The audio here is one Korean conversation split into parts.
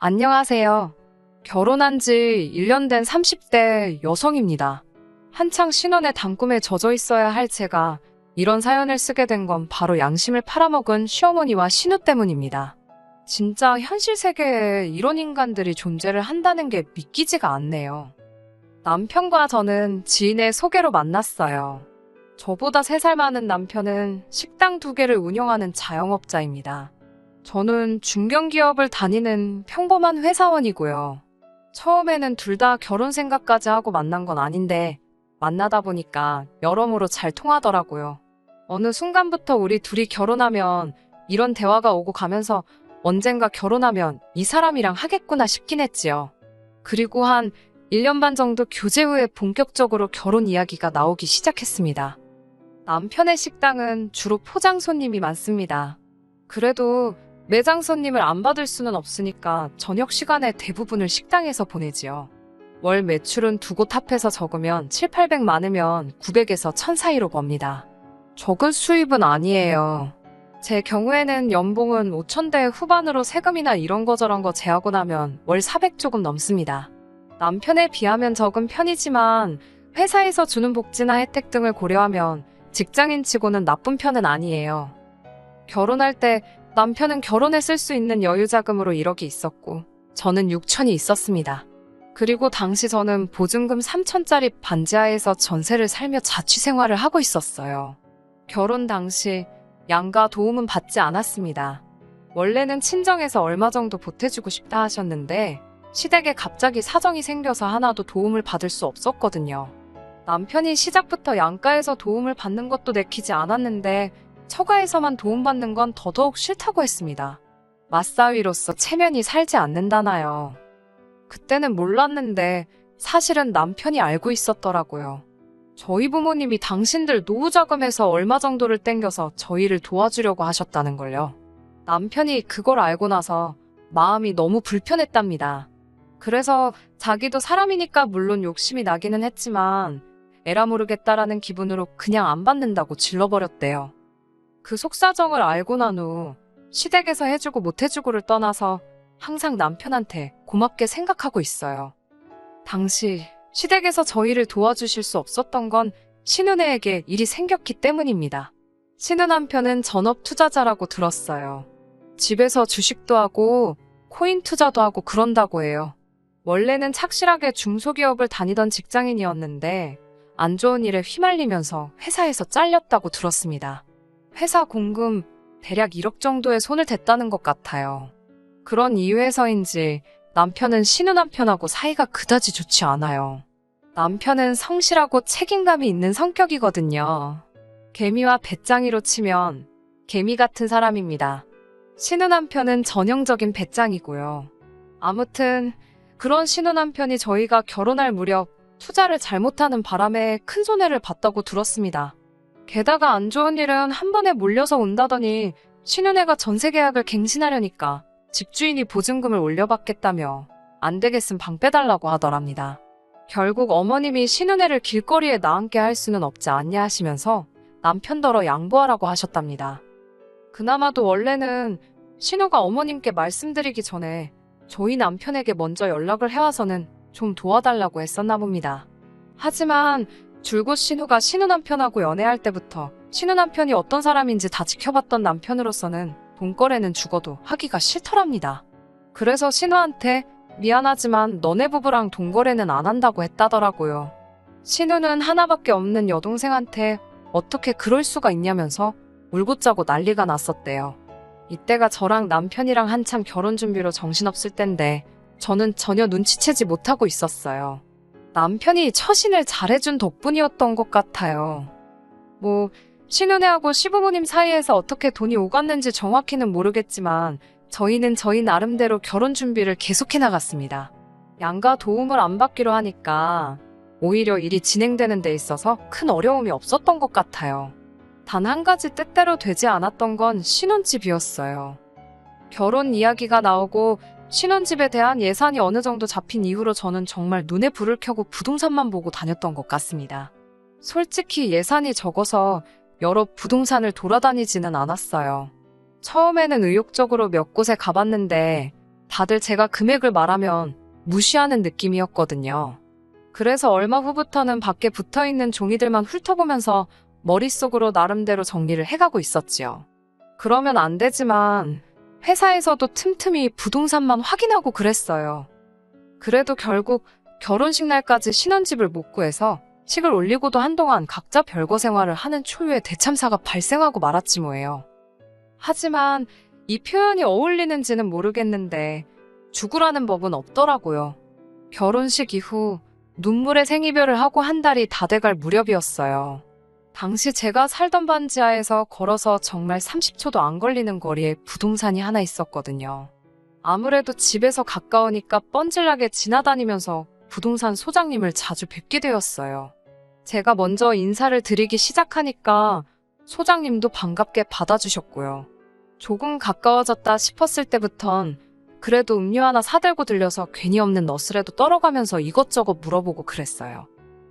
안녕하세요. 결혼한 지 1년 된 30대 여성입니다. 한창 신혼의 단꿈에 젖어 있어야 할 제가 이런 사연을 쓰게 된 건 바로 양심을 팔아먹은 시어머니와 신우 때문입니다. 진짜 현실 세계에 이런 인간들이 존재를 한다는 게 믿기지가 않네요. 남편과 저는 지인의 소개로 만났어요. 저보다 3살 많은 남편은 식당 2개를 운영하는 자영업자입니다. 저는 중견기업을 다니는 평범한 회사원이고요. 처음에는 둘 다 결혼 생각까지 하고 만난 건 아닌데 만나다 보니까 여러모로 잘 통하더라고요. 어느 순간부터 우리 둘이 결혼하면 이런 대화가 오고 가면서 언젠가 결혼하면 이 사람이랑 하겠구나 싶긴 했지요. 그리고 한 1년 반 정도 교제 후에 본격적으로 결혼 이야기가 나오기 시작했습니다. 남편의 식당은 주로 포장 손님이 많습니다. 그래도 매장 손님을 안 받을 수는 없으니까 저녁 시간에 대부분을 식당에서 보내지요. 월 매출은 두 곳 합해서 적으면 700~800 많으면 900에서 1000 사이로 법니다. 적은 수입은 아니에요. 제 경우에는 연봉은 5000대 후반으로 세금이나 이런 거 저런 거 제하고 나면 월 400 조금 넘습니다. 남편에 비하면 적은 편이지만 회사에서 주는 복지나 혜택 등을 고려하면 직장인 치고는 나쁜 편은 아니에요. 결혼할 때 남편은 결혼에 쓸 수 있는 여유자금으로 1억이 있었고 저는 6천이 있었습니다. 그리고 당시 저는 보증금 3000짜리 반지하에서 전세를 살며 자취생활을 하고 있었어요. 결혼 당시 양가 도움은 받지 않았습니다. 원래는 친정에서 얼마 정도 보태주고 싶다 하셨는데 시댁에 갑자기 사정이 생겨서 하나도 도움을 받을 수 없었거든요. 남편이 시작부터 양가에서 도움을 받는 것도 내키지 않았는데 처가에서만 도움받는 건 더더욱 싫다고 했습니다. 맞사위로서 체면이 살지 않는다나요. 그때는 몰랐는데 사실은 남편이 알고 있었더라고요. 저희 부모님이 당신들 노후자금에서 얼마 정도를 땡겨서 저희를 도와주려고 하셨다는 걸요. 남편이 그걸 알고 나서 마음이 너무 불편했답니다. 그래서 자기도 사람이니까 물론 욕심이 나기는 했지만 에라 모르겠다라는 기분으로 그냥 안 받는다고 질러버렸대요. 그 속사정을 알고 난 후 시댁에서 해주고 못해주고를 떠나서 항상 남편한테 고맙게 생각하고 있어요. 당시 시댁에서 저희를 도와주실 수 없었던 건 신우네에게 일이 생겼기 때문입니다. 신우 남편은 전업 투자자라고 들었어요. 집에서 주식도 하고 코인 투자도 하고 그런다고 해요. 원래는 착실하게 중소기업을 다니던 직장인이었는데 안 좋은 일에 휘말리면서 회사에서 잘렸다고 들었습니다. 회사 공금 대략 1억 정도에 손을 댔다는 것 같아요. 그런 이유에서인지 남편은 신우 남편하고 사이가 그다지 좋지 않아요. 남편은 성실하고 책임감이 있는 성격이거든요. 개미와 배짱이로 치면 개미 같은 사람입니다. 신우 남편은 전형적인 배짱이고요. 아무튼 그런 신우 남편이 저희가 결혼할 무렵 투자를 잘못하는 바람에 큰 손해를 봤다고 들었습니다. 게다가 안 좋은 일은 한 번에 몰려서 온다더니 신우네가 전세 계약을 갱신하려니까 집주인이 보증금을 올려받겠다며 안 되겠음 방 빼달라고 하더랍니다. 결국 어머님이 신우네를 길거리에 나앉게 할 수는 없지 않냐 하시면서 남편더러 양보하라고 하셨답니다. 그나마도 원래는 신우가 어머님께 말씀드리기 전에 저희 남편에게 먼저 연락을 해와서는 좀 도와달라고 했었나 봅니다. 하지만 줄곧 신우가 신우 남편하고 연애할 때부터 신우 남편이 어떤 사람인지 다 지켜봤던 남편으로서는 돈거래는 죽어도 하기가 싫더랍니다. 그래서 신우한테 미안하지만 너네 부부랑 돈거래는 안 한다고 했다더라고요. 신우는 하나밖에 없는 여동생한테 어떻게 그럴 수가 있냐면서 울고짜고 난리가 났었대요. 이때가 저랑 남편이랑 한참 결혼 준비로 정신없을 땐데 저는 전혀 눈치채지 못하고 있었어요. 남편이 처신을 잘해준 덕분이었던 것 같아요. 신우네하고 시부모님 사이에서 어떻게 돈이 오갔는지 정확히는 모르겠지만 저희는 저희 나름대로 결혼 준비를 계속해 나갔습니다. 양가 도움을 안 받기로 하니까 오히려 일이 진행되는 데 있어서 큰 어려움이 없었던 것 같아요. 단 한 가지 뜻대로 되지 않았던 건 신혼집이었어요. 결혼 이야기가 나오고 신혼집에 대한 예산이 어느 정도 잡힌 이후로 저는 정말 눈에 불을 켜고 부동산만 보고 다녔던 것 같습니다. 솔직히 예산이 적어서 여러 부동산을 돌아다니지는 않았어요. 처음에는 의욕적으로 몇 곳에 가봤는데 다들 제가 금액을 말하면 무시하는 느낌이었거든요. 그래서 얼마 후부터는 밖에 붙어있는 종이들만 훑어보면서 머릿속으로 나름대로 정리를 해가고 있었지요. 그러면 안 되지만 회사에서도 틈틈이 부동산만 확인하고 그랬어요. 그래도 결국 결혼식 날까지 신혼집을 못 구해서 식을 올리고도 한동안 각자 별거 생활을 하는 초유의 대참사가 발생하고 말았지 뭐예요. 하지만 이 표현이 어울리는지는 모르겠는데 죽으라는 법은 없더라고요. 결혼식 이후 눈물의 생이별을 하고 한 달이 다 돼갈 무렵이었어요. 당시 제가 살던 반지하에서 걸어서 정말 30초도 안 걸리는 거리에 부동산이 하나 있었거든요. 아무래도 집에서 가까우니까 뻔질나게 지나다니면서 부동산 소장님을 자주 뵙게 되었어요. 제가 먼저 인사를 드리기 시작하니까 소장님도 반갑게 받아주셨고요. 조금 가까워졌다 싶었을 때부턴 그래도 음료 하나 사들고 들려서 괜히 없는 너스레도 떨어가면서 이것저것 물어보고 그랬어요.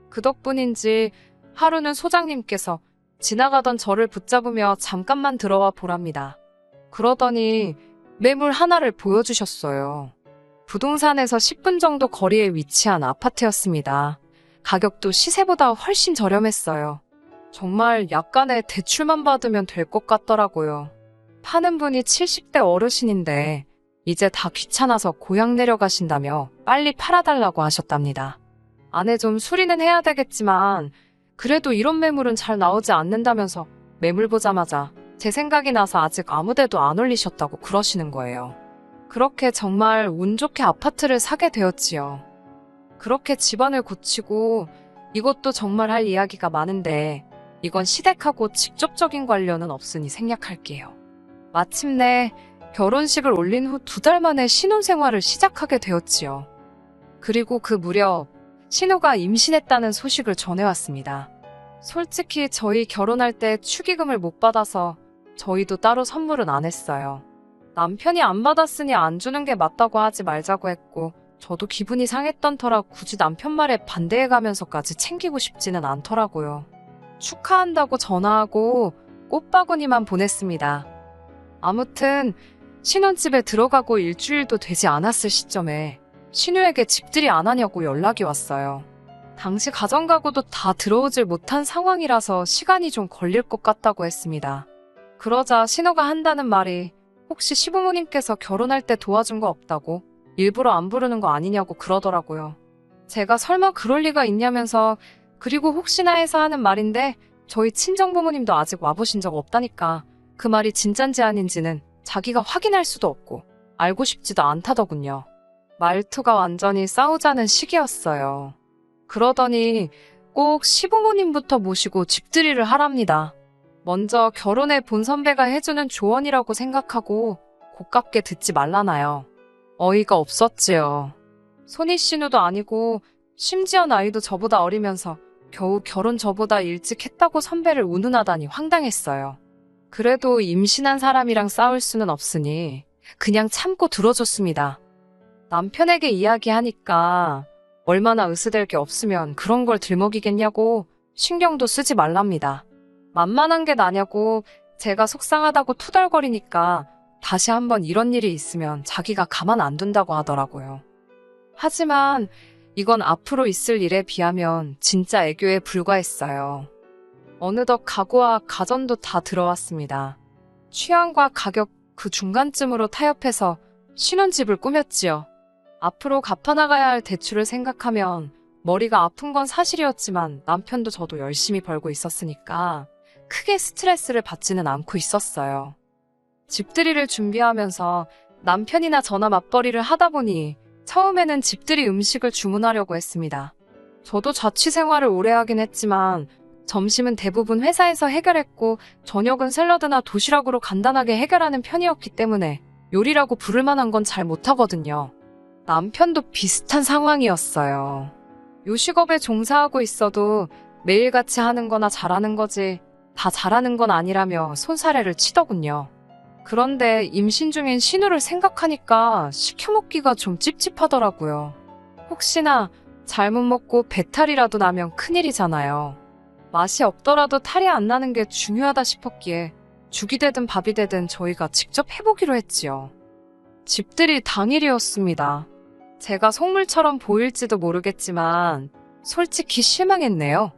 그 덕분인지 하루는 소장님께서 지나가던 저를 붙잡으며 잠깐만 들어와 보랍니다. 그러더니 매물 하나를 보여주셨어요. 부동산에서 10분 정도 거리에 위치한 아파트였습니다. 가격도 시세보다 훨씬 저렴했어요. 정말 약간의 대출만 받으면 될 것 같더라고요. 파는 분이 70대 어르신인데 이제 다 귀찮아서 고향 내려가신다며 빨리 팔아달라고 하셨답니다. 안에 좀 수리는 해야 되겠지만 그래도 이런 매물은 잘 나오지 않는다면서 매물 보자마자 제 생각이 나서 아직 아무데도 안 올리셨다고 그러시는 거예요. 그렇게 정말 운 좋게 아파트를 사게 되었지요. 그렇게 집안을 고치고 이것도 정말 할 이야기가 많은데 이건 시댁하고 직접적인 관련은 없으니 생략할게요. 마침내 결혼식을 올린 후 2달 만에 신혼생활을 시작하게 되었지요. 그리고 그 무렵 신우가 임신했다는 소식을 전해왔습니다. 솔직히 저희 결혼할 때 축의금을 못 받아서 저희도 따로 선물은 안 했어요. 남편이 안 받았으니 안 주는 게 맞다고 하지 말자고 했고 저도 기분이 상했던 터라 굳이 남편 말에 반대해가면서까지 챙기고 싶지는 않더라고요. 축하한다고 전화하고 꽃바구니만 보냈습니다. 아무튼 신혼집에 들어가고 일주일도 되지 않았을 시점에 신우에게 집들이 안 하냐고 연락이 왔어요. 당시 가정가구도 다 들어오질 못한 상황이라서 시간이 좀 걸릴 것 같다고 했습니다. 그러자 신우가 한다는 말이 혹시 시부모님께서 결혼할 때 도와준 거 없다고 일부러 안 부르는 거 아니냐고 그러더라고요. 제가 설마 그럴 리가 있냐면서 그리고 혹시나 해서 하는 말인데 저희 친정부모님도 아직 와보신 적 없다니까 그 말이 진짠지 아닌지는 자기가 확인할 수도 없고 알고 싶지도 않다더군요. 말투가 완전히 싸우자는 식이었어요. 그러더니 꼭 시부모님부터 모시고 집들이를 하랍니다. 먼저 결혼해 본 선배가 해주는 조언이라고 생각하고 고깝게 듣지 말라나요. 어이가 없었지요. 손이 신우도 아니고 심지어 나이도 저보다 어리면서 겨우 결혼 저보다 일찍 했다고 선배를 운운하다니 황당했어요. 그래도 임신한 사람이랑 싸울 수는 없으니 그냥 참고 들어줬습니다. 남편에게 이야기하니까 얼마나 으스댈 게 없으면 그런 걸 들먹이겠냐고 신경도 쓰지 말랍니다. 만만한 게 나냐고 제가 속상하다고 투덜거리니까 다시 한번 이런 일이 있으면 자기가 가만 안 둔다고 하더라고요. 하지만 이건 앞으로 있을 일에 비하면 진짜 애교에 불과했어요. 어느덧 가구와 가전도 다 들어왔습니다. 취향과 가격 그 중간쯤으로 타협해서 신혼집을 꾸몄지요. 앞으로 갚아나가야 할 대출을 생각하면 머리가 아픈 건 사실이었지만 남편도 저도 열심히 벌고 있었으니까 크게 스트레스를 받지는 않고 있었어요. 집들이를 준비하면서 남편이나 저나 맞벌이를 하다 보니 처음에는 집들이 음식을 주문하려고 했습니다. 저도 자취 생활을 오래 하긴 했지만 점심은 대부분 회사에서 해결했고 저녁은 샐러드나 도시락으로 간단하게 해결하는 편이었기 때문에 요리라고 부를 만한 건 잘 못하거든요. 남편도 비슷한 상황이었어요. 요식업에 종사하고 있어도 매일같이 하는 거나 잘하는 거지 다 잘하는 건 아니라며 손사래를 치더군요. 그런데 임신 중인 신우를 생각하니까 시켜먹기가 좀 찝찝하더라고요. 혹시나 잘못 먹고 배탈이라도 나면 큰일이잖아요. 맛이 없더라도 탈이 안 나는 게 중요하다 싶었기에 죽이 되든 밥이 되든 저희가 직접 해보기로 했지요. 집들이 당일이었습니다. 제가 속물처럼 보일지도 모르겠지만 솔직히 실망했네요.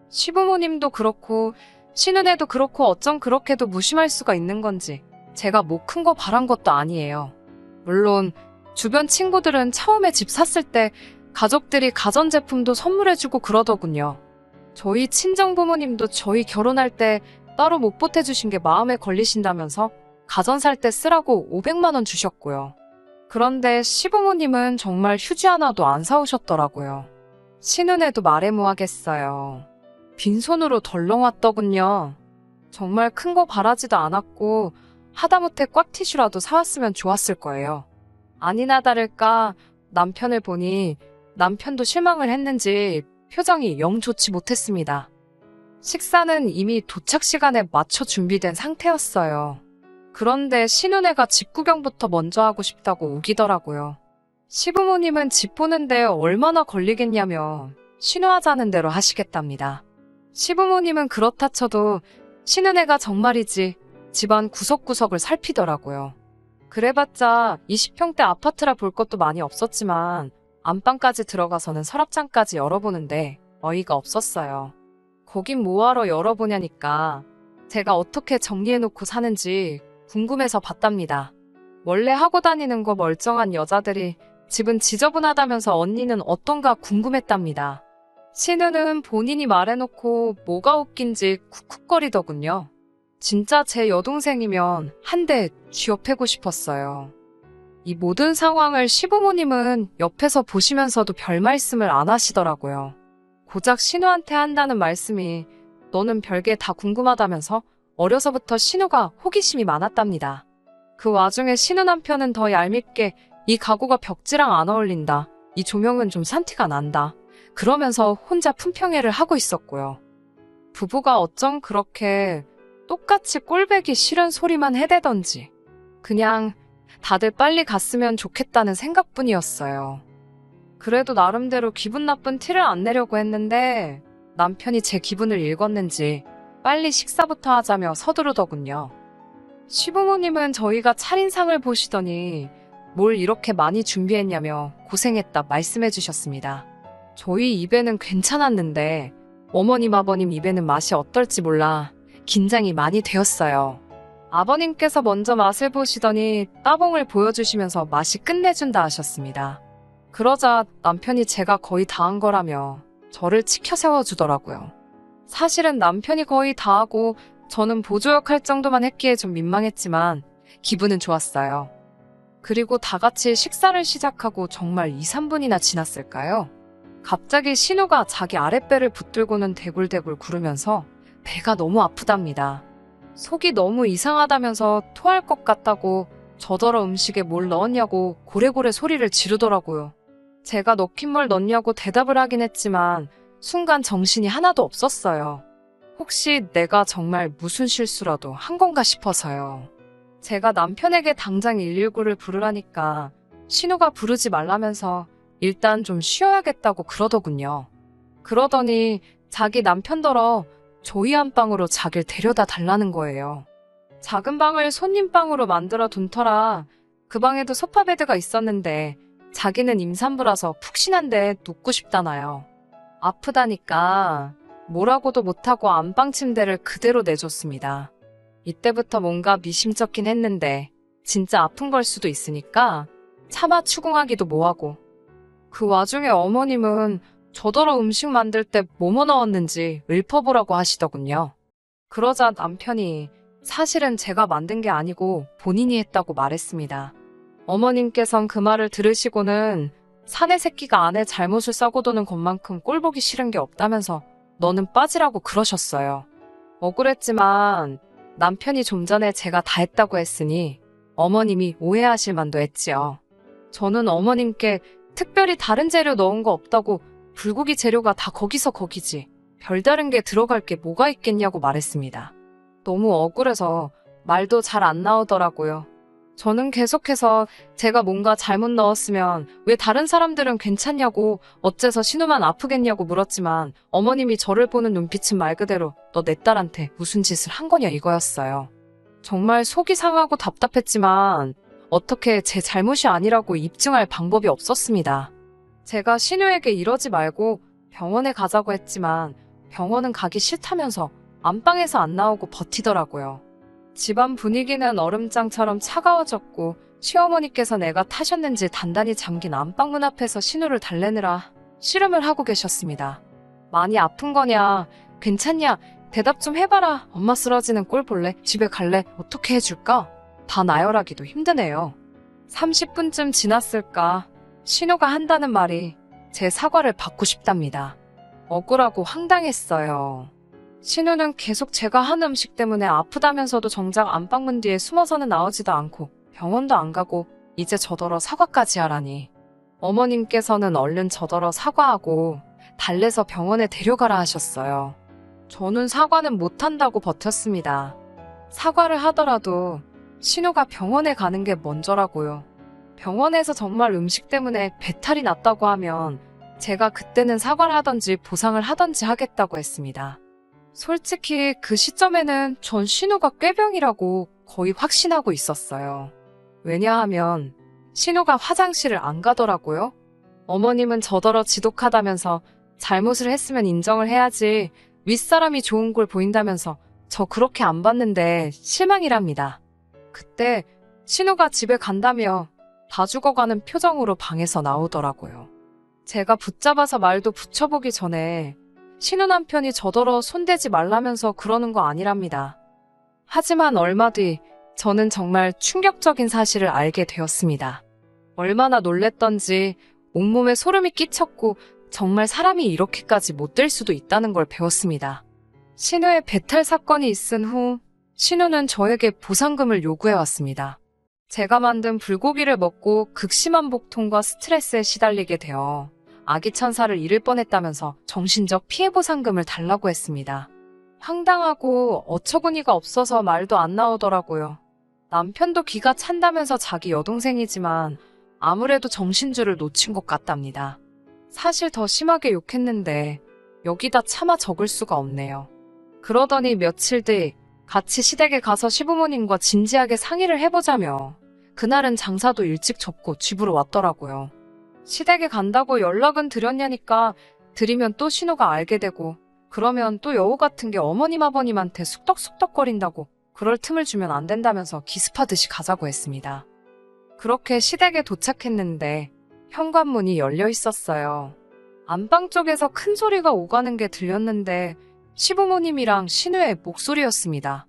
시부모님도 그렇고 신은혜도 그렇고 어쩜 그렇게도 무심할 수가 있는 건지 제가 뭐 큰 거 바란 것도 아니에요. 물론 주변 친구들은 처음에 집 샀을 때 가족들이 가전제품도 선물해주고 그러더군요. 저희 친정부모님도 저희 결혼할 때 따로 못 보태주신 게 마음에 걸리신다면서 가전 살 때 쓰라고 500만 원 주셨고요. 그런데 시부모님은 정말 휴지 하나도 안 사오셨더라고요. 신은혜도 말해모하겠어요. 빈손으로 덜렁 왔더군요. 정말 큰 거 바라지도 않았고 하다못해 꽉티슈라도 사왔으면 좋았을 거예요. 아니나 다를까 남편을 보니 남편도 실망을 했는지 표정이 영 좋지 못했습니다. 식사는 이미 도착 시간에 맞춰 준비된 상태였어요. 그런데 신은혜가 집 구경부터 먼저 하고 싶다고 우기더라고요. 시부모님은 집 보는데 얼마나 걸리겠냐며 신호하자는 대로 하시겠답니다. 시부모님은 그렇다 쳐도 신은혜가 정말이지 집안 구석구석을 살피더라고요. 그래봤자 20평대 아파트라 볼 것도 많이 없었지만 안방까지 들어가서는 서랍장까지 열어보는데 어이가 없었어요. 거긴 뭐하러 열어보냐니까 제가 어떻게 정리해놓고 사는지 궁금해서 봤답니다. 원래 하고 다니는 거 멀쩡한 여자들이 집은 지저분하다면서 언니는 어떤가 궁금했답니다. 신우는 본인이 말해놓고 뭐가 웃긴지 쿡쿡거리더군요. 진짜 제 여동생이면 한 대 쥐어패고 싶었어요. 이 모든 상황을 시부모님은 옆에서 보시면서도 별 말씀을 안 하시더라고요. 고작 신우한테 한다는 말씀이 너는 별게 다 궁금하다면서 어려서부터 신우가 호기심이 많았답니다. 그 와중에 신우 남편은 더 얄밉게 이 가구가 벽지랑 안 어울린다. 이 조명은 좀 산티가 난다. 그러면서 혼자 품평회를 하고 있었고요. 부부가 어쩜 그렇게 똑같이 꼴배기 싫은 소리만 해대던지 그냥 다들 빨리 갔으면 좋겠다는 생각뿐이었어요. 그래도 나름대로 기분 나쁜 티를 안 내려고 했는데 남편이 제 기분을 읽었는지 빨리 식사부터 하자며 서두르더군요. 시부모님은 저희가 차린상을 보시더니 뭘 이렇게 많이 준비했냐며 고생했다 말씀해 주셨습니다. 저희 입에는 괜찮았는데 어머님 아버님 입에는 맛이 어떨지 몰라 긴장이 많이 되었어요. 아버님께서 먼저 맛을 보시더니 따봉을 보여주시면서 맛이 끝내준다 하셨습니다. 그러자 남편이 제가 거의 다 한 거라며 저를 치켜 세워주더라고요. 사실은 남편이 거의 다 하고 저는 보조역 할 정도만 했기에 좀 민망했지만 기분은 좋았어요. 그리고 다 같이 식사를 시작하고 정말 2, 3분이나 지났을까요? 갑자기 신우가 자기 아랫배를 붙들고는 대굴대굴 구르면서 배가 너무 아프답니다. 속이 너무 이상하다면서 토할 것 같다고 저더러 음식에 뭘 넣었냐고 고래고래 소리를 지르더라고요. 제가 넣긴 뭘 넣냐고 대답을 하긴 했지만 순간 정신이 하나도 없었어요. 혹시 내가 정말 무슨 실수라도 한 건가 싶어서요. 제가 남편에게 당장 119를 부르라니까 신우가 부르지 말라면서 일단 좀 쉬어야겠다고 그러더군요. 그러더니 자기 남편더러 저희 안방으로 자기를 데려다 달라는 거예요. 작은 방을 손님방으로 만들어 둔 터라 그 방에도 소파베드가 있었는데 자기는 임산부라서 푹신한데 눕고 싶다나요. 아프다니까 뭐라고도 못하고 안방 침대를 그대로 내줬습니다. 이때부터 뭔가 미심쩍긴 했는데 진짜 아픈 걸 수도 있으니까 차마 추궁하기도 뭐하고. 그 와중에 어머님은 저더러 음식 만들 때 뭐뭐 넣었는지 읊어보라고 하시더군요. 그러자 남편이 사실은 제가 만든 게 아니고 본인이 했다고 말했습니다. 어머님께선 그 말을 들으시고는 사내 새끼가 아내 잘못을 싸고 도는 것만큼 꼴보기 싫은 게 없다면서 너는 빠지라고 그러셨어요. 억울했지만 남편이 좀 전에 제가 다 했다고 했으니 어머님이 오해하실 만도 했지요. 저는 어머님께 특별히 다른 재료 넣은 거 없다고 불고기 재료가 다 거기서 거기지 별다른 게 들어갈 게 뭐가 있겠냐고 말했습니다. 너무 억울해서 말도 잘 안 나오더라고요. 저는 계속해서 제가 뭔가 잘못 넣었으면 왜 다른 사람들은 괜찮냐고 어째서 신우만 아프겠냐고 물었지만 어머님이 저를 보는 눈빛은 말 그대로 너 내 딸한테 무슨 짓을 한 거냐 이거였어요. 정말 속이 상하고 답답했지만 어떻게 제 잘못이 아니라고 입증할 방법이 없었습니다. 제가 신우에게 이러지 말고 병원에 가자고 했지만 병원은 가기 싫다면서 안방에서 안 나오고 버티더라고요. 집안 분위기는 얼음장처럼 차가워졌고 시어머니께서 내가 타셨는지 단단히 잠긴 안방문 앞에서 신우를 달래느라 씨름을 하고 계셨습니다. 많이 아픈 거냐? 괜찮냐? 대답 좀 해봐라. 엄마 쓰러지는 꼴 볼래? 집에 갈래? 어떻게 해줄까? 다 나열하기도 힘드네요. 30분쯤 지났을까? 신우가 한다는 말이 제 사과를 받고 싶답니다. 억울하고 황당했어요. 신우는 계속 제가 한 음식 때문에 아프다면서도 정작 안방문 뒤에 숨어서는 나오지도 않고 병원도 안 가고 이제 저더러 사과까지 하라니. 어머님께서는 얼른 저더러 사과하고 달래서 병원에 데려가라 하셨어요. 저는 사과는 못한다고 버텼습니다. 사과를 하더라도 신우가 병원에 가는 게 먼저라고요. 병원에서 정말 음식 때문에 배탈이 났다고 하면 제가 그때는 사과를 하던지 보상을 하던지 하겠다고 했습니다. 솔직히 그 시점에는 전 신우가 꾀병이라고 거의 확신하고 있었어요. 왜냐하면 신우가 화장실을 안 가더라고요. 어머님은 저더러 지독하다면서 잘못을 했으면 인정을 해야지 윗사람이 좋은 걸 보인다면서 저 그렇게 안 봤는데 실망이랍니다. 그때 신우가 집에 간다며 다 죽어가는 표정으로 방에서 나오더라고요. 제가 붙잡아서 말도 붙여보기 전에 신우 남편이 저더러 손대지 말라면서 그러는 거 아니랍니다. 하지만 얼마 뒤 저는 정말 충격적인 사실을 알게 되었습니다. 얼마나 놀랬던지 온몸에 소름이 끼쳤고 정말 사람이 이렇게까지 못될 수도 있다는 걸 배웠습니다. 신우의 배탈 사건이 있은 후 신우는 저에게 보상금을 요구해왔습니다. 제가 만든 불고기를 먹고 극심한 복통과 스트레스에 시달리게 되어 아기 천사를 잃을 뻔했다면서 정신적 피해 보상금을 달라고 했습니다. 황당하고 어처구니가 없어서 말도 안 나오더라고요. 남편도 기가 찬다면서 자기 여동생이지만 아무래도 정신줄을 놓친 것 같답니다. 사실 더 심하게 욕했는데 여기다 차마 적을 수가 없네요. 그러더니 며칠 뒤 같이 시댁에 가서 시부모님과 진지하게 상의를 해보자며 그날은 장사도 일찍 접고 집으로 왔더라고요. 시댁에 간다고 연락은 드렸냐니까 드리면 또 신우가 알게 되고 그러면 또 여우 같은 게 어머님 아버님한테 쑥덕쑥덕거린다고 그럴 틈을 주면 안 된다면서 기습하듯이 가자고 했습니다. 그렇게 시댁에 도착했는데 현관문이 열려 있었어요. 안방 쪽에서 큰 소리가 오가는 게 들렸는데 시부모님이랑 신우의 목소리였습니다.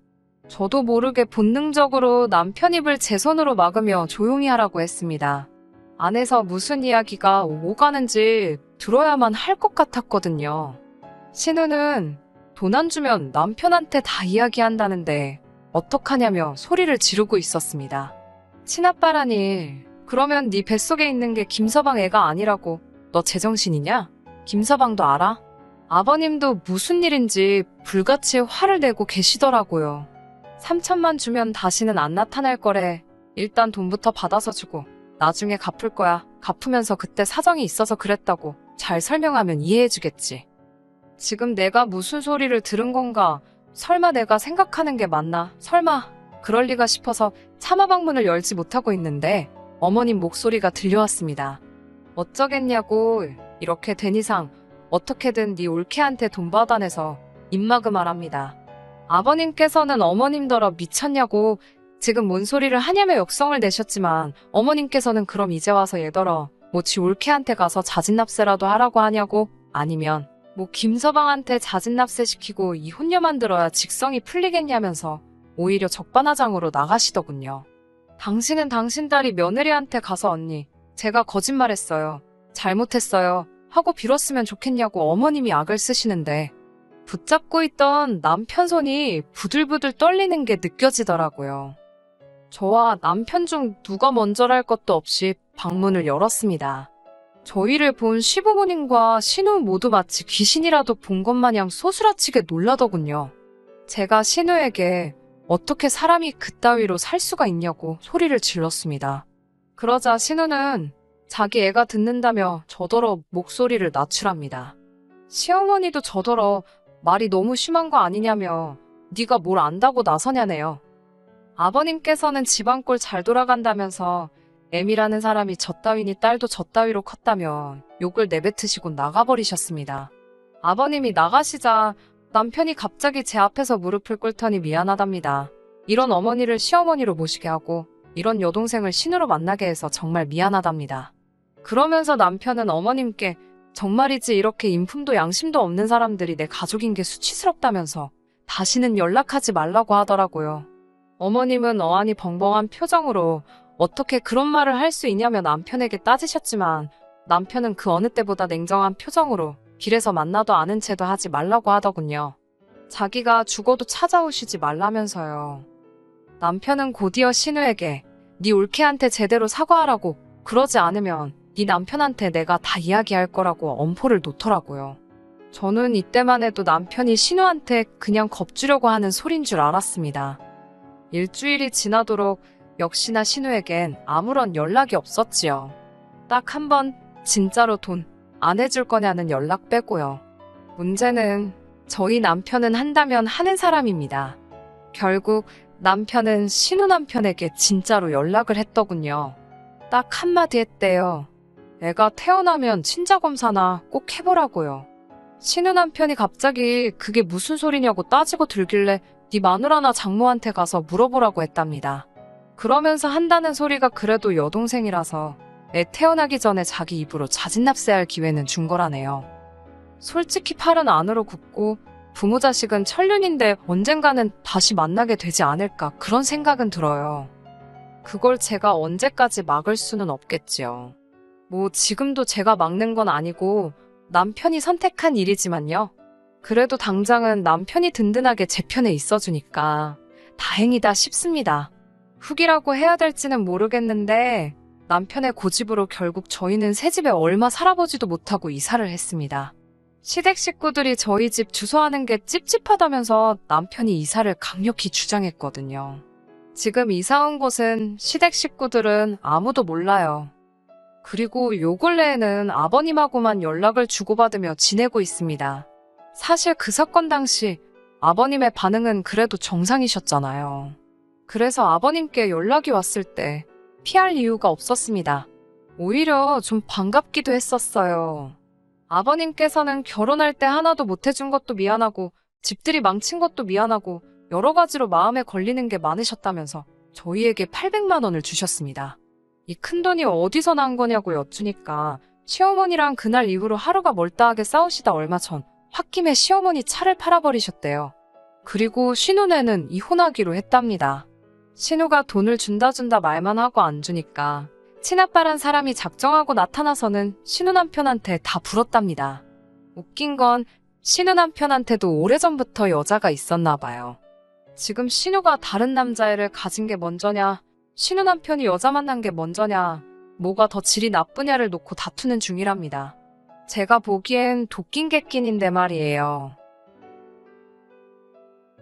저도 모르게 본능적으로 남편 입을 제 손으로 막으며 조용히 하라고 했습니다. 안에서 무슨 이야기가 오가는지 들어야만 할 것 같았거든요. 신우는 돈 안 주면 남편한테 다 이야기한다는데 어떡하냐며 소리를 지르고 있었습니다. 친아빠라니, 그러면 네 뱃속에 있는 게 김서방 애가 아니라고 너 제정신이냐? 김서방도 알아? 아버님도 무슨 일인지 불같이 화를 내고 계시더라고요. 3천만 주면 다시는 안 나타날 거래. 일단 돈부터 받아서 주고 나중에 갚을 거야. 갚으면서 그때 사정이 있어서 그랬다고 잘 설명하면 이해해주겠지. 지금 내가 무슨 소리를 들은 건가? 설마 내가 생각하는 게 맞나? 설마 그럴 리가 싶어서 차마 방문을 열지 못하고 있는데 어머님 목소리가 들려왔습니다. 어쩌겠냐고. 이렇게 된 이상 어떻게든 네 올케한테 돈 받아내서 입막음 말합니다. 아버님께서는 어머님더러 미쳤냐고 지금 뭔 소리를 하냐며 역성을 내셨지만 어머님께서는 그럼 이제 와서 얘더러 뭐 지 올케한테 가서 자진납세라도 하라고 하냐고 아니면 뭐 김서방한테 자진납세 시키고 이 혼녀 만들어야 직성이 풀리겠냐면서 오히려 적반하장으로 나가시더군요. 당신은 당신 딸이 며느리한테 가서 언니, 제가 거짓말했어요. 잘못했어요. 하고 빌었으면 좋겠냐고 어머님이 악을 쓰시는데 붙잡고 있던 남편 손이 부들부들 떨리는 게 느껴지더라고요. 저와 남편 중 누가 먼저랄 것도 없이 방문을 열었습니다. 저희를 본 시부모님과 신우 모두 마치 귀신이라도 본 것 마냥 소스라치게 놀라더군요. 제가 신우에게 어떻게 사람이 그따위로 살 수가 있냐고 소리를 질렀습니다. 그러자 신우는 자기 애가 듣는다며 저더러 목소리를 낮추랍니다. 시어머니도 저더러 말이 너무 심한 거 아니냐며 네가 뭘 안다고 나서냐네요. 아버님께서는 집안꼴 잘 돌아간다면서 애미라는 사람이 젖따위니 딸도 젖따위로 컸다며 욕을 내뱉으시고 나가버리셨습니다. 아버님이 나가시자 남편이 갑자기 제 앞에서 무릎을 꿇더니 미안하답니다. 이런 어머니를 시어머니로 모시게 하고 이런 여동생을 신우로 만나게 해서 정말 미안하답니다. 그러면서 남편은 어머님께 정말이지 이렇게 인품도 양심도 없는 사람들이 내 가족인 게 수치스럽다면서 다시는 연락하지 말라고 하더라고요. 어머님은 어안이 벙벙한 표정으로 어떻게 그런 말을 할 수 있냐며 남편에게 따지셨지만 남편은 그 어느 때보다 냉정한 표정으로 길에서 만나도 아는 체도 하지 말라고 하더군요. 자기가 죽어도 찾아오시지 말라면서요. 남편은 곧이어 신우에게 네 올케한테 제대로 사과하라고, 그러지 않으면 네 남편한테 내가 다 이야기할 거라고 엄포를 놓더라고요. 저는 이때만 해도 남편이 신우한테 그냥 겁주려고 하는 소린 줄 알았습니다. 일주일이 지나도록 역시나 신우에겐 아무런 연락이 없었지요. 딱 한 번 진짜로 돈 안 해줄 거냐는 연락 빼고요. 문제는 저희 남편은 한다면 하는 사람입니다. 결국 남편은 신우 남편에게 진짜로 연락을 했더군요. 딱 한마디 했대요. 애가 태어나면 친자검사나 꼭 해보라고요. 신우 남편이 갑자기 그게 무슨 소리냐고 따지고 들길래 네 마누라나 장모한테 가서 물어보라고 했답니다. 그러면서 한다는 소리가 그래도 여동생이라서 애 태어나기 전에 자기 입으로 자진납세할 기회는 준 거라네요. 솔직히 팔은 안으로 굽고 부모 자식은 천륜인데 언젠가는 다시 만나게 되지 않을까 그런 생각은 들어요. 그걸 제가 언제까지 막을 수는 없겠지요. 뭐 지금도 제가 막는 건 아니고 남편이 선택한 일이지만요. 그래도 당장은 남편이 든든하게 제 편에 있어주니까 다행이다 싶습니다. 훅이라고 해야 될지는 모르겠는데 남편의 고집으로 결국 저희는 새 집에 얼마 살아보지도 못하고 이사를 했습니다. 시댁 식구들이 저희 집 주소하는 게 찝찝하다면서 남편이 이사를 강력히 주장했거든요. 지금 이사 온 곳은 시댁 식구들은 아무도 몰라요. 그리고 요 근래에는 아버님하고만 연락을 주고받으며 지내고 있습니다. 사실 그 사건 당시 아버님의 반응은 그래도 정상이셨잖아요. 그래서 아버님께 연락이 왔을 때 피할 이유가 없었습니다. 오히려 좀 반갑기도 했었어요. 아버님께서는 결혼할 때 하나도 못 해준 것도 미안하고 집들이 망친 것도 미안하고 여러 가지로 마음에 걸리는 게 많으셨다면서 저희에게 800만 원을 주셨습니다. 이 큰돈이 어디서 난 거냐고 여쭈니까 시어머니랑 그날 이후로 하루가 멀다하게 싸우시다 얼마 전 홧김에 시어머니 차를 팔아버리셨대요. 그리고 신우네는 이혼하기로 했답니다. 신우가 돈을 준다 말만 하고 안 주니까 친아빠란 사람이 작정하고 나타나서는 신우 남편한테 다 불었답니다. 웃긴 건 신우 남편한테도 오래전부터 여자가 있었나 봐요. 지금 신우가 다른 남자애를 가진 게 먼저냐, 신우 남편이 여자 만난 게 먼저냐, 뭐가 더 질이 나쁘냐를 놓고 다투는 중이랍니다. 제가 보기엔 도낀 객낀인데 말이에요.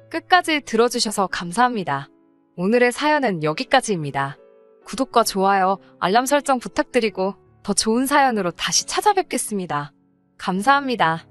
끝까지 들어주셔서 감사합니다. 오늘의 사연은 여기까지입니다. 구독과 좋아요, 알람 설정 부탁드리고 더 좋은 사연으로 다시 찾아뵙겠습니다. 감사합니다.